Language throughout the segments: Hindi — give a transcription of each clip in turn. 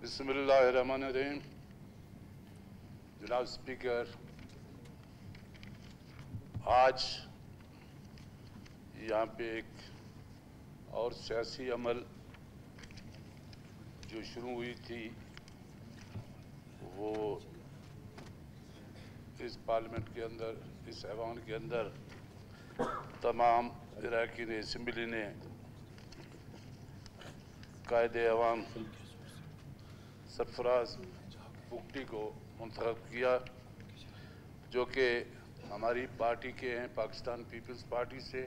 बिस्मिल्लाहिर्रहमानिर्रहीम। जनाब स्पीकर, आज यहाँ पे एक और सियासी अमल जो शुरू हुई थी वो इस पार्लियामेंट के अंदर, इस ऐवान के अंदर तमाम अरकान असम्बली ने कायदे ऐवान सरफराज बुगटी को मुंतखब किया, जो कि हमारी पार्टी के हैं, पाकिस्तान पीपल्स पार्टी से।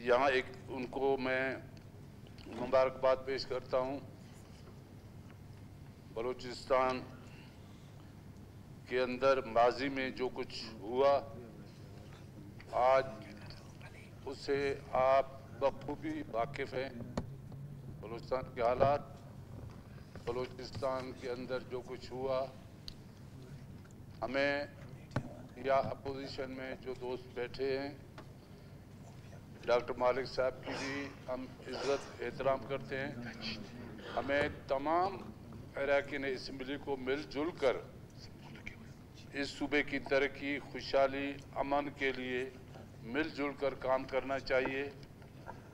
यहाँ उनको मैं मुबारकबाद पेश करता हूँ। बलूचिस्तान के अंदर माजी में जो कुछ हुआ, आज उससे आप बखूबी वाकिफ़ हैं। बलूचिस्तान के हालात, बलूचिस्तान के अंदर जो कुछ हुआ, हमें या अपोजिशन में जो दोस्त बैठे हैं, डॉक्टर मालिक साहब की भी हम इज़्ज़त एहतराम करते हैं। हमें तमाम अरकान असम्बली को मिलजुल कर इस सूबे की तरक्की, खुशहाली, अमन के लिए मिलजुल कर काम करना चाहिए।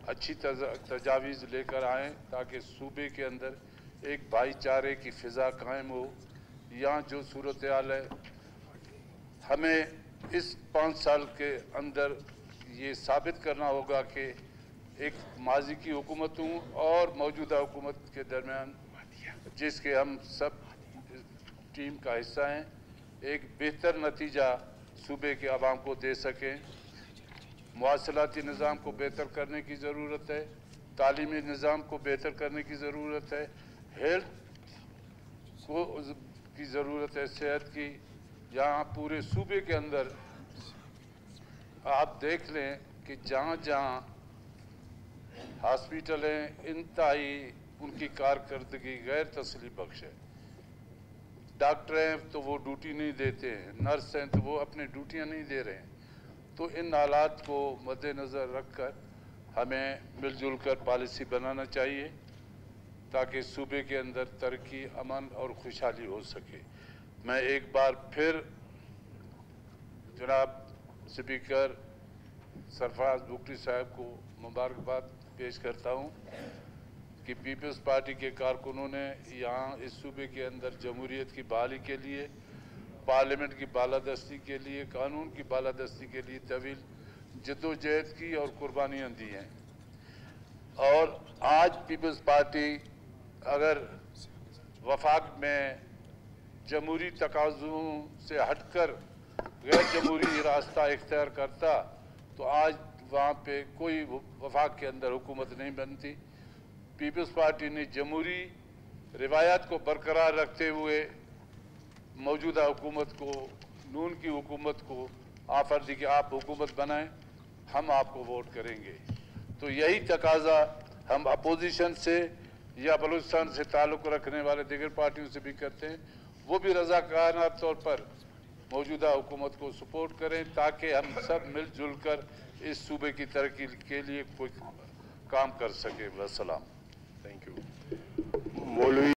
अच्छी तजावीज़ लेकर आएँ ताकि सूबे के अंदर एक भाईचारे की फ़िज़ा कायम हो। यहाँ जो सूरत हाल है, हमें इस 5 साल के अंदर ये साबित करना होगा कि एक माजी की हुकूमतों और मौजूदा हुकूमत के दरमियान, जिसके हम सब टीम का हिस्सा हैं, एक बेहतर नतीजा सूबे के अवाम को दे सकें। मुआसलाती निज़ाम को बेहतर करने की ज़रूरत है, तालीमी निज़ाम को बेहतर करने की ज़रूरत है, हेल्थ को की ज़रूरत है, सेहत की। यहाँ पूरे सूबे के अंदर आप देख लें कि जहाँ जहाँ हॉस्पिटल हैं, इंतहाई उनकी कारकर्दगी गैर तसली बख्श है। डॉक्टर हैं तो वो ड्यूटी नहीं देते हैं, नर्स हैं तो वो अपनी ड्यूटियाँ नहीं दे रहे हैं। तो इन हालात को मद्देनज़र रखकर हमें मिलजुल कर पॉलिसी बनाना चाहिए ताकि सूबे के अंदर तरक्की, अमन और खुशहाली हो सके। मैं एक बार फिर जनाब स्पीकर सरफराज बुगटी साहब को मुबारकबाद पेश करता हूँ कि पीपल्स पार्टी के कारकुनों ने यहाँ इस सूबे के अंदर जमहूरियत की बहाली के लिए, पार्लियामेंट की बालादस्ती के लिए, कानून की बालादस्ती के लिए तवील जद्दोजहद की और कुर्बानियाँ दी हैं। और आज पीपल्स पार्टी अगर वफाक में जमहूरी तकाज़ों से हटकर गैर जमहूरी रास्ता इख्तियार करता तो आज वहाँ पे कोई वफाक के अंदर हुकूमत नहीं बनती। पीपल्स पार्टी ने जमहूरी रिवायात को बरकरार रखते हुए मौजूदा हुकूमत को, नून की हुकूमत को ऑफर दी कि आप हुकूमत बनाएं, हम आपको वोट करेंगे। तो यही तकाजा हम अपोजिशन से या बलूचिस्तान से ताल्लुक़ रखने वाले दीगर पार्टियों से भी करते हैं। वो भी रज़ाकाराना तौर पर मौजूदा हुकूमत को सपोर्ट करें ताकि हम सब मिलजुल कर इस सूबे की तरक्की के लिए कोई काम कर सकें। वस्सलाम। Thank you.